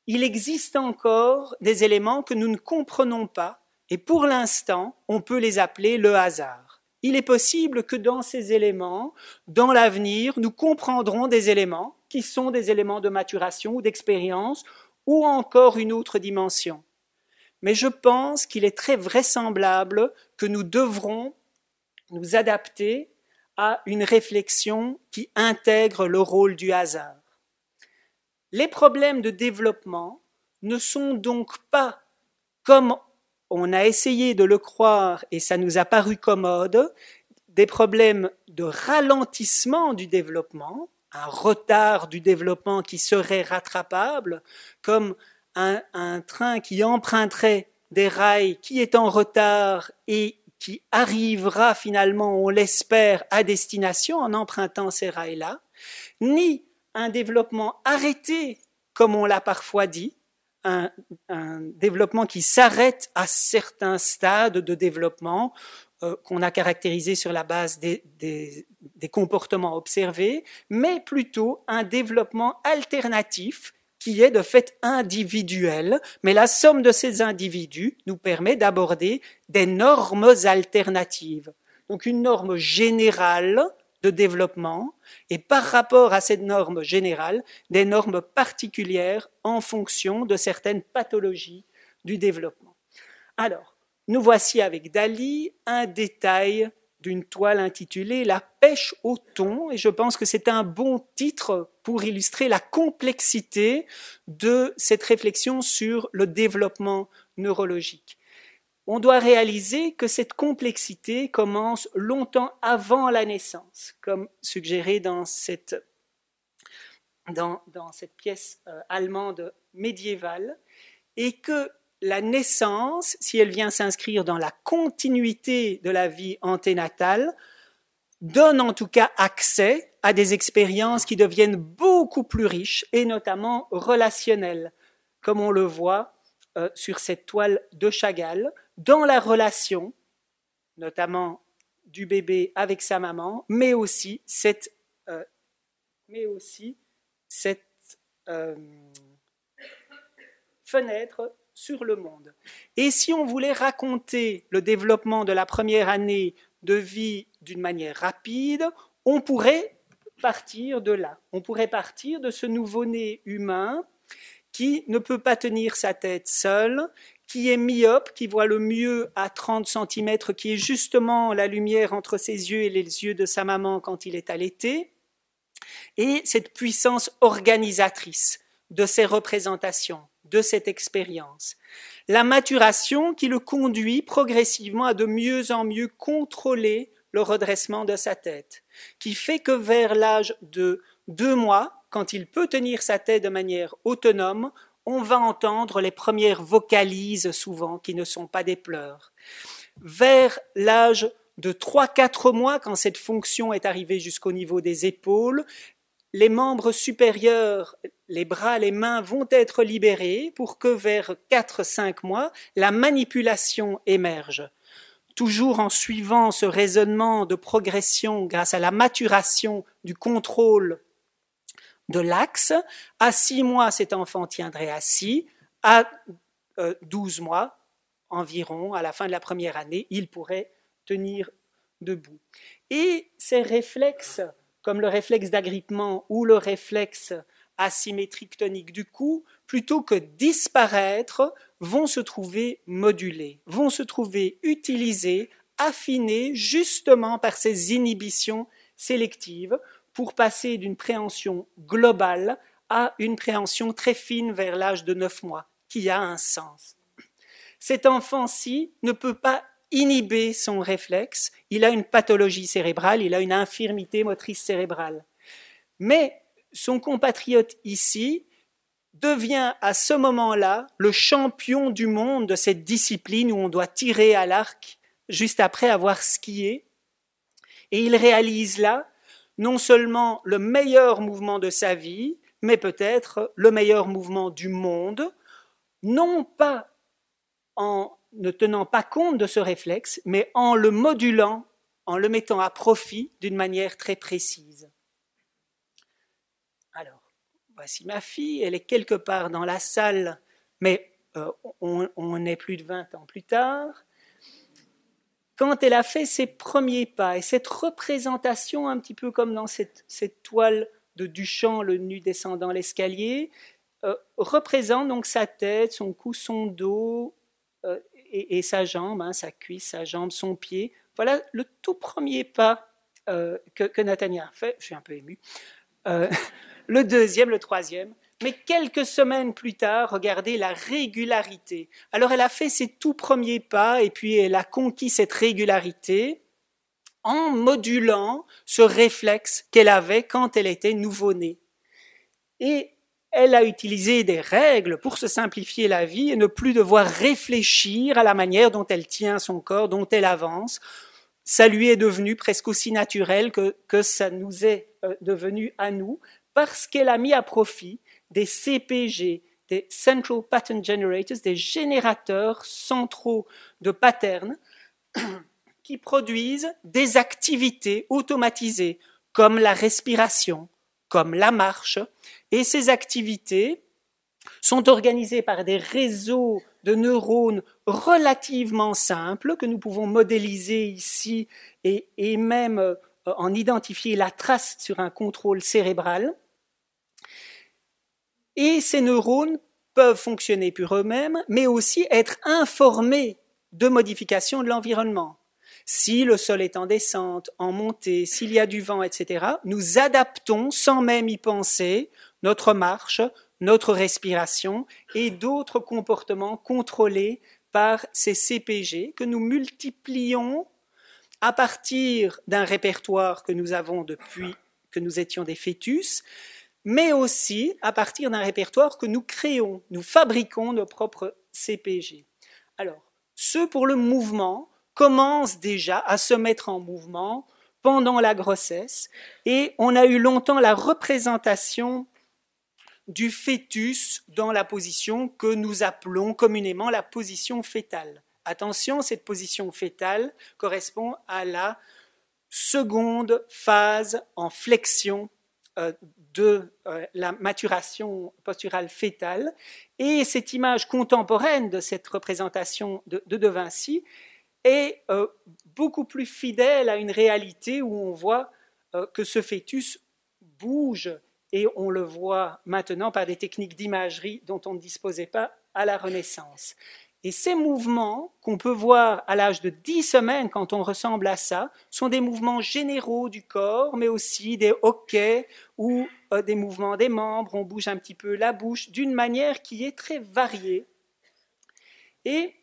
Il existe encore des éléments que nous ne comprenons pas et pour l'instant, on peut les appeler le hasard. Il est possible que dans ces éléments, dans l'avenir, nous comprendrons des éléments qui sont des éléments de maturation ou d'expérience ou encore une autre dimension. Mais je pense qu'il est très vraisemblable que nous devrons nous adapter à une réflexion qui intègre le rôle du hasard. Les problèmes de développement ne sont donc pas, comme on a essayé de le croire et ça nous a paru commode, des problèmes de ralentissement du développement, un retard du développement qui serait rattrapable, comme un train qui emprunterait des rails qui est en retard et qui arrivera finalement, on l'espère, à destination en empruntant ces rails-là, ni un développement arrêté, comme on l'a parfois dit, un développement qui s'arrête à certains stades de développement qu'on a caractérisés sur la base des comportements observés, mais plutôt un développement alternatif qui est de fait individuel, mais la somme de ces individus nous permet d'aborder des normes alternatives. Donc une norme générale de développement et par rapport à cette norme générale, des normes particulières en fonction de certaines pathologies du développement. Alors, nous voici avec Dali un détail d'une toile intitulée La pêche au thon, et je pense que c'est un bon titre pour illustrer la complexité de cette réflexion sur le développement neurologique. On doit réaliser que cette complexité commence longtemps avant la naissance, comme suggéré dans cette pièce allemande médiévale, et que la naissance, si elle vient s'inscrire dans la continuité de la vie anténatale, donne en tout cas accès à des expériences qui deviennent beaucoup plus riches et notamment relationnelles, comme on le voit sur cette toile de Chagall, dans la relation, notamment du bébé avec sa maman, mais aussi cette fenêtre sur le monde. Et si on voulait raconter le développement de la première année de vie d'une manière rapide, on pourrait partir de là. On pourrait partir de ce nouveau-né humain qui ne peut pas tenir sa tête seul, qui est myope, qui voit le mieux à 30 cm, qui est justement la lumière entre ses yeux et les yeux de sa maman quand il est allaité, et cette puissance organisatrice de ces représentations, de cette expérience. La maturation qui le conduit progressivement à de mieux en mieux contrôler le redressement de sa tête, qui fait que vers l'âge de 2 mois, quand il peut tenir sa tête de manière autonome, on va entendre les premières vocalises souvent qui ne sont pas des pleurs. Vers l'âge de 3-4 mois, quand cette fonction est arrivée jusqu'au niveau des épaules, les membres supérieurs, les bras, les mains vont être libérés pour que vers 4-5 mois, la manipulation émerge. Toujours en suivant ce raisonnement de progression grâce à la maturation du contrôle de l'axe, à 6 mois, cet enfant tiendrait assis, à 12 mois environ, à la fin de la première année, il pourrait tenir debout. Et ces réflexes, comme le réflexe d'agrippement ou le réflexe asymétrique tonique du cou, plutôt que disparaître, vont se trouver modulés, vont se trouver utilisés, affinés justement par ces inhibitions sélectives pour passer d'une préhension globale à une préhension très fine vers l'âge de 9 mois, qui a un sens. Cet enfant-ci ne peut pas inhiber son réflexe, il a une pathologie cérébrale, il a une infirmité motrice cérébrale. Mais son compatriote ici devient à ce moment-là le champion du monde de cette discipline où on doit tirer à l'arc juste après avoir skié. Et il réalise là non seulement le meilleur mouvement de sa vie, mais peut-être le meilleur mouvement du monde, non pas en ne tenant pas compte de ce réflexe, mais en le modulant, en le mettant à profit d'une manière très précise. Alors, voici ma fille, elle est quelque part dans la salle, mais on est plus de 20 ans plus tard. Quand elle a fait ses premiers pas, et cette représentation, un petit peu comme dans cette toile de Duchamp, le nu descendant l'escalier, représente donc sa tête, son cou, son dos, et sa jambe, sa cuisse, sa jambe, son pied. Voilà le tout premier pas que Nathania a fait. Je suis un peu ému. Le deuxième, le troisième. Mais quelques semaines plus tard, regardez la régularité. Alors elle a fait ses tout premiers pas et puis elle a conquis cette régularité en modulant ce réflexe qu'elle avait quand elle était nouveau-née. Et elle a utilisé des règles pour se simplifier la vie et ne plus devoir réfléchir à la manière dont elle tient son corps, dont elle avance. Ça lui est devenu presque aussi naturel que ça nous est devenu à nous, parce qu'elle a mis à profit des CPG, des Central Pattern Generators, des générateurs centraux de patterns qui produisent des activités automatisées, comme la respiration, comme la marche, et ces activités sont organisées par des réseaux de neurones relativement simples que nous pouvons modéliser ici et même en identifier la trace sur un contrôle cérébral. Et ces neurones peuvent fonctionner pour eux-mêmes, mais aussi être informés de modification de l'environnement. Si le sol est en descente, en montée, s'il y a du vent, etc., nous adaptons sans même y penser notre marche, notre respiration et d'autres comportements contrôlés par ces CPG que nous multiplions à partir d'un répertoire que nous avons depuis que nous étions des fœtus, mais aussi à partir d'un répertoire que nous créons, nous fabriquons nos propres CPG. Alors, ceux pour le mouvement commencent déjà à se mettre en mouvement pendant la grossesse et on a eu longtemps la représentation du fœtus dans la position que nous appelons communément la position fœtale. Attention, cette position fœtale correspond à la seconde phase en flexion de la maturation posturale fœtale. Et cette image contemporaine de cette représentation de Vinci est beaucoup plus fidèle à une réalité où on voit que ce fœtus bouge, et on le voit maintenant par des techniques d'imagerie dont on ne disposait pas à la Renaissance. Et ces mouvements qu'on peut voir à l'âge de 10 semaines, quand on ressemble à ça, sont des mouvements généraux du corps, mais aussi des hoquets ou des mouvements des membres. On bouge un petit peu la bouche d'une manière qui est très variée. Et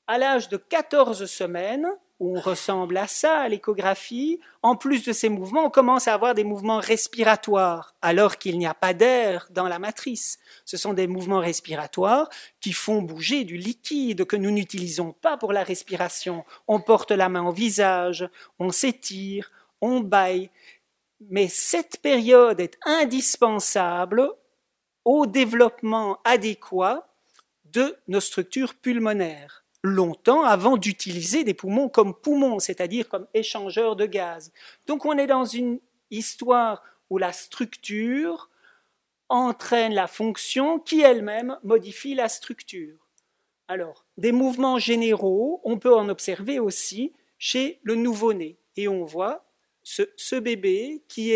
à l'âge de 14 semaines, où on ressemble à ça, à l'échographie, en plus de ces mouvements, on commence à avoir des mouvements respiratoires, alors qu'il n'y a pas d'air dans la matrice. Ce sont des mouvements respiratoires qui font bouger du liquide que nous n'utilisons pas pour la respiration. On porte la main au visage, on s'étire, on bâille. Mais cette période est indispensable au développement adéquat de nos structures pulmonaires, longtemps avant d'utiliser des poumons comme poumons, c'est-à-dire comme échangeurs de gaz. Donc on est dans une histoire où la structure entraîne la fonction qui elle-même modifie la structure. Alors, des mouvements généraux, on peut en observer aussi chez le nouveau-né. Et on voit ce bébé qui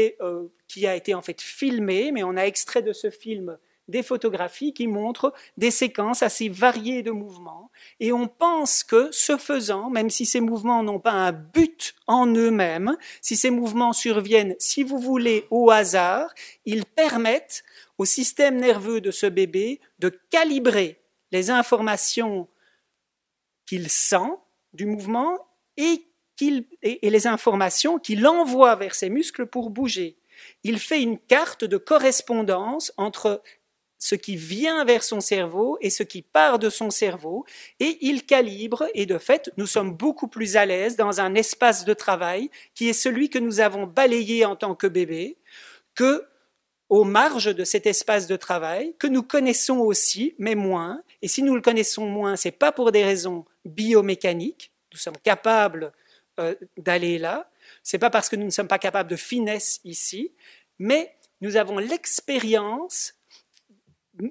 a été en fait filmé, mais on a extrait de ce film des photographies qui montrent des séquences assez variées de mouvements. Et on pense que, ce faisant, même si ces mouvements n'ont pas un but en eux-mêmes, si ces mouvements surviennent, si vous voulez, au hasard, ils permettent au système nerveux de ce bébé de calibrer les informations qu'il sent du mouvement et les informations qu'il envoie vers ses muscles pour bouger. Il fait une carte de correspondance entre ce qui vient vers son cerveau et ce qui part de son cerveau, et il calibre, et de fait, nous sommes beaucoup plus à l'aise dans un espace de travail qui est celui que nous avons balayé en tant que bébé, que aux marges de cet espace de travail, que nous connaissons aussi, mais moins, et si nous le connaissons moins, ce n'est pas pour des raisons biomécaniques, nous sommes capables d'aller là, ce n'est pas parce que nous ne sommes pas capables de finesse ici, mais nous avons l'expérience,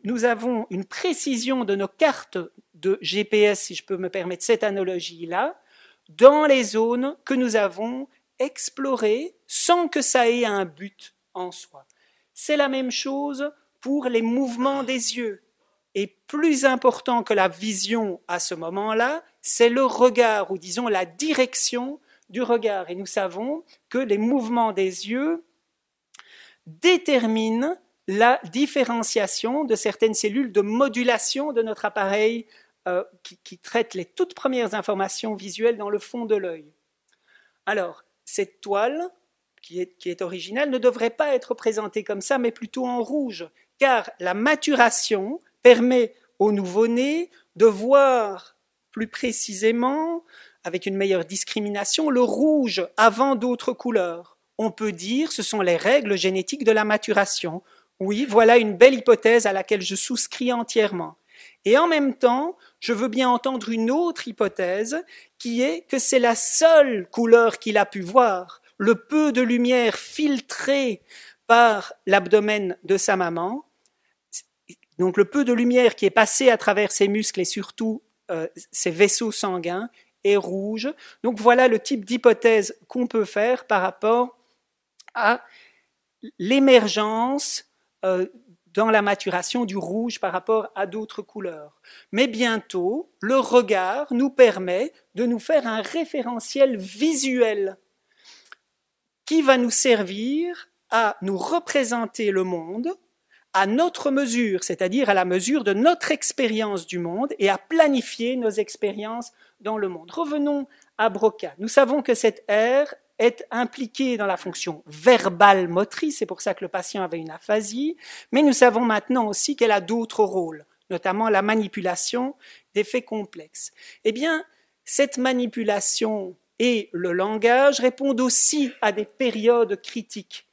nous avons une précision de nos cartes de GPS, si je peux me permettre cette analogie-là, dans les zones que nous avons explorées sans que ça ait un but en soi. C'est la même chose pour les mouvements des yeux. Et plus important que la vision à ce moment-là, c'est le regard, ou disons la direction du regard. Et nous savons que les mouvements des yeux déterminent la différenciation de certaines cellules de modulation de notre appareil qui traite les toutes premières informations visuelles dans le fond de l'œil. Alors, cette toile, qui est originale, ne devrait pas être présentée comme ça, mais plutôt en rouge, car la maturation permet au nouveau-né de voir plus précisément, avec une meilleure discrimination, le rouge avant d'autres couleurs. On peut dire que ce sont les règles génétiques de la maturation. Oui, voilà une belle hypothèse à laquelle je souscris entièrement. Et en même temps, je veux bien entendre une autre hypothèse qui est que c'est la seule couleur qu'il a pu voir, le peu de lumière filtrée par l'abdomen de sa maman, donc le peu de lumière qui est passé à travers ses muscles et surtout ses vaisseaux sanguins est rouge. Donc voilà le type d'hypothèse qu'on peut faire par rapport à l'émergence dans la maturation du rouge par rapport à d'autres couleurs. Mais bientôt, le regard nous permet de nous faire un référentiel visuel qui va nous servir à nous représenter le monde à notre mesure, c'est-à-dire à la mesure de notre expérience du monde et à planifier nos expériences dans le monde. Revenons à Broca. Nous savons que cette aire est impliquée dans la fonction verbale motrice, c'est pour ça que le patient avait une aphasie, mais nous savons maintenant aussi qu'elle a d'autres rôles, notamment la manipulation des faits complexes. Eh bien, cette manipulation et le langage répondent aussi à des périodes critiques.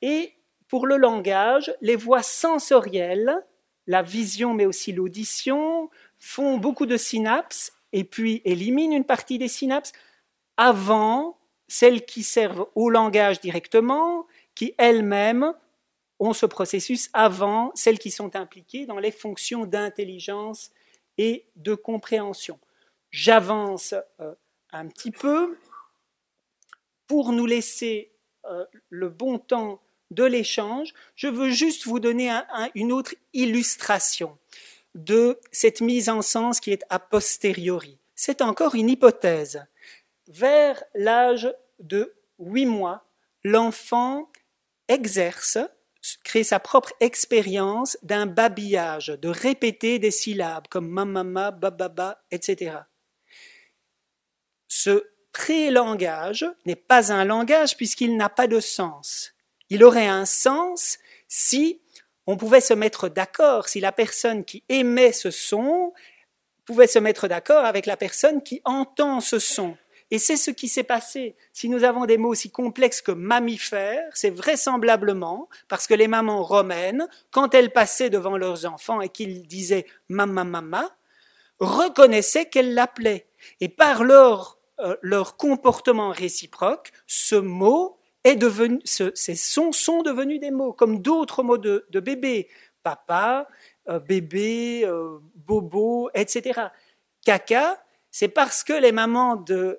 Et pour le langage, les voies sensorielles, la vision mais aussi l'audition, font beaucoup de synapses et puis éliminent une partie des synapses avant celles qui servent au langage directement, qui elles-mêmes ont ce processus avant celles qui sont impliquées dans les fonctions d'intelligence et de compréhension. J'avance un petit peu pour nous laisser le bon temps de l'échange. Je veux juste vous donner une autre illustration de cette mise en sens qui est a posteriori. C'est encore une hypothèse. Vers l'âge de 8 mois, l'enfant crée sa propre expérience d'un babillage, de répéter des syllabes comme mamama, bababa, etc. Ce pré-langage n'est pas un langage puisqu'il n'a pas de sens. Il aurait un sens si on pouvait se mettre d'accord, si la personne qui émet ce son pouvait se mettre d'accord avec la personne qui entend ce son. Et c'est ce qui s'est passé. Si nous avons des mots aussi complexes que mammifère, c'est vraisemblablement parce que les mamans romaines, quand elles passaient devant leurs enfants et qu'ils disaient « mama, mama », reconnaissaient qu'elles l'appelaient. Et par leur comportement réciproque, ce mot ces sons sont devenus des mots, comme d'autres mots de bébé, papa, bébé, bobo, etc. Caca, c'est parce que les mamans de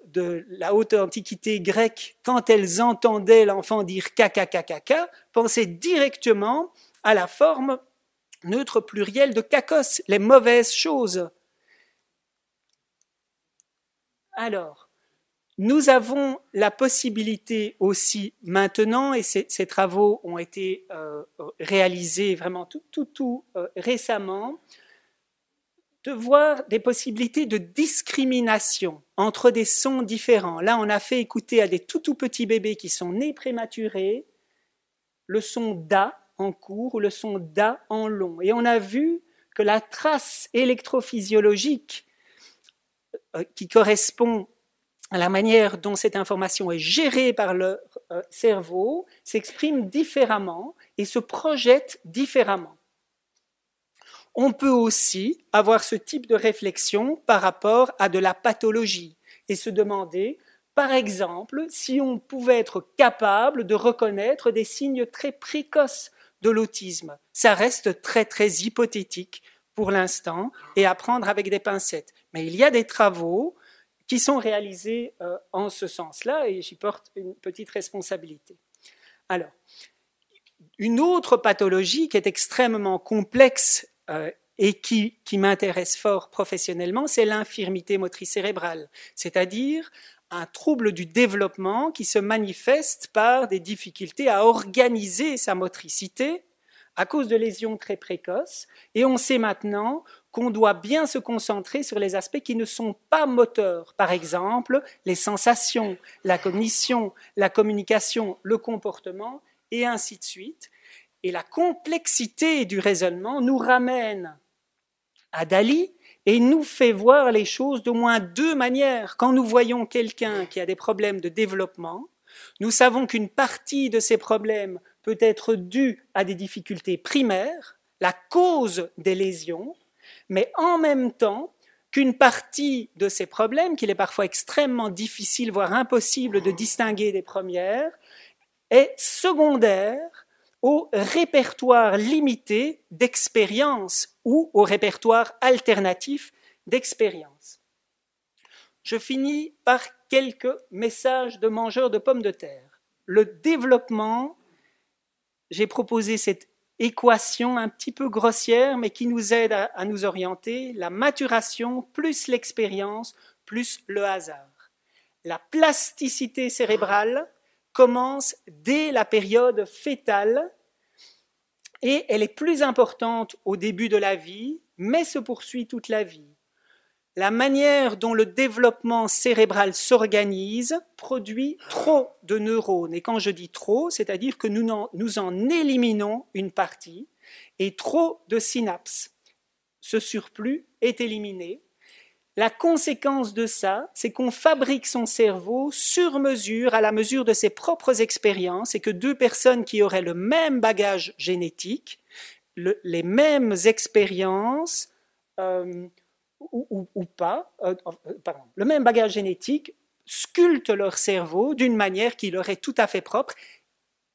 la haute antiquité grecque, quand elles entendaient l'enfant dire caca, caca, caca, pensaient directement à la forme neutre plurielle de kakos, les mauvaises choses. Alors, nous avons la possibilité aussi maintenant, et ces travaux ont été réalisés vraiment tout récemment, de voir des possibilités de discrimination entre des sons différents. Là, on a fait écouter à des tout petits bébés qui sont nés prématurés le son da en court ou le son da en long. Et on a vu que la trace électrophysiologique qui correspond à la manière dont cette information est gérée par le cerveau s'exprime différemment et se projette différemment. On peut aussi avoir ce type de réflexion par rapport à de la pathologie et se demander, par exemple, si on pouvait être capable de reconnaître des signes très précoces de l'autisme. Ça reste très hypothétique pour l'instant et à prendre avec des pincettes. Mais il y a des travaux qui sont réalisés en ce sens-là, et j'y porte une petite responsabilité. Alors, une autre pathologie qui est extrêmement complexe et qui m'intéresse fort professionnellement, c'est l'infirmité motrice cérébrale, c'est-à-dire un trouble du développement qui se manifeste par des difficultés à organiser sa motricité à cause de lésions très précoces, et on sait maintenant qu'on doit bien se concentrer sur les aspects qui ne sont pas moteurs. Par exemple, les sensations, la cognition, la communication, le comportement, et ainsi de suite. Et la complexité du raisonnement nous ramène à Dali et nous fait voir les choses d'au moins deux manières. Quand nous voyons quelqu'un qui a des problèmes de développement, nous savons qu'une partie de ces problèmes peut être due à des difficultés primaires, la cause des lésions, mais en même temps qu'une partie de ces problèmes, qu'il est parfois extrêmement difficile, voire impossible de distinguer des premières, est secondaire au répertoire limité d'expérience ou au répertoire alternatif d'expérience. Je finis par quelques messages de mangeurs de pommes de terre. Le développement, j'ai proposé cette équation un petit peu grossière, mais qui nous aide à nous orienter, la maturation plus l'expérience plus le hasard. La plasticité cérébrale commence dès la période fœtale et elle est plus importante au début de la vie, mais se poursuit toute la vie. La manière dont le développement cérébral s'organise produit trop de neurones. Et quand je dis trop, c'est-à-dire que nous en éliminons une partie et trop de synapses. Ce surplus est éliminé. La conséquence de ça, c'est qu'on fabrique son cerveau sur mesure, à la mesure de ses propres expériences, et que deux personnes qui auraient le même bagage génétique, les mêmes expériences, ou pas, le même bagage génétique, sculptent leur cerveau d'une manière qui leur est tout à fait propre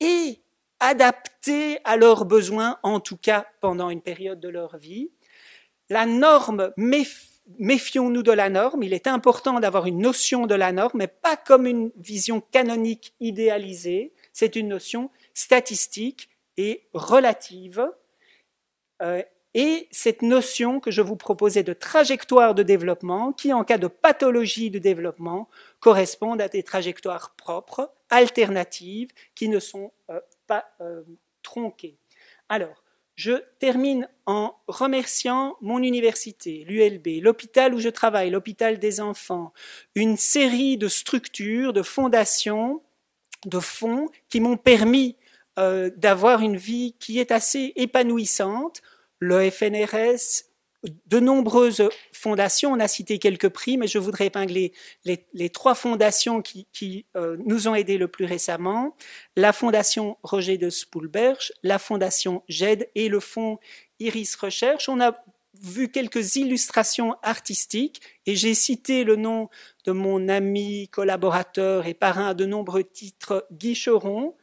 et adaptée à leurs besoins, en tout cas pendant une période de leur vie. La norme, méfions-nous de la norme, il est important d'avoir une notion de la norme, mais pas comme une vision canonique idéalisée, c'est une notion statistique et relative. Et cette notion que je vous proposais de trajectoire de développement, qui en cas de pathologie de développement, correspondent à des trajectoires propres, alternatives, qui ne sont pas tronquées. Alors, je termine en remerciant mon université, l'ULB, l'hôpital où je travaille, l'hôpital des enfants, une série de structures, de fondations, de fonds qui m'ont permis d'avoir une vie qui est assez épanouissante. Le FNRS, de nombreuses fondations, on a cité quelques prix, mais je voudrais épingler les trois fondations qui nous ont aidés le plus récemment, la fondation Roger de Spoelberg, la fondation GED et le fonds Iris Recherche. On a vu quelques illustrations artistiques et j'ai cité le nom de mon ami, collaborateur et parrain à de nombreux titres, Guy Cheron.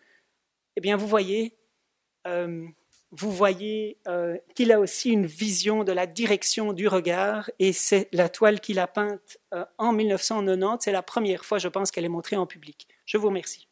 Eh bien, vous voyez qu'il a aussi une vision de la direction du regard et c'est la toile qu'il a peinte en 1990. C'est la première fois, je pense, qu'elle est montrée en public. Je vous remercie.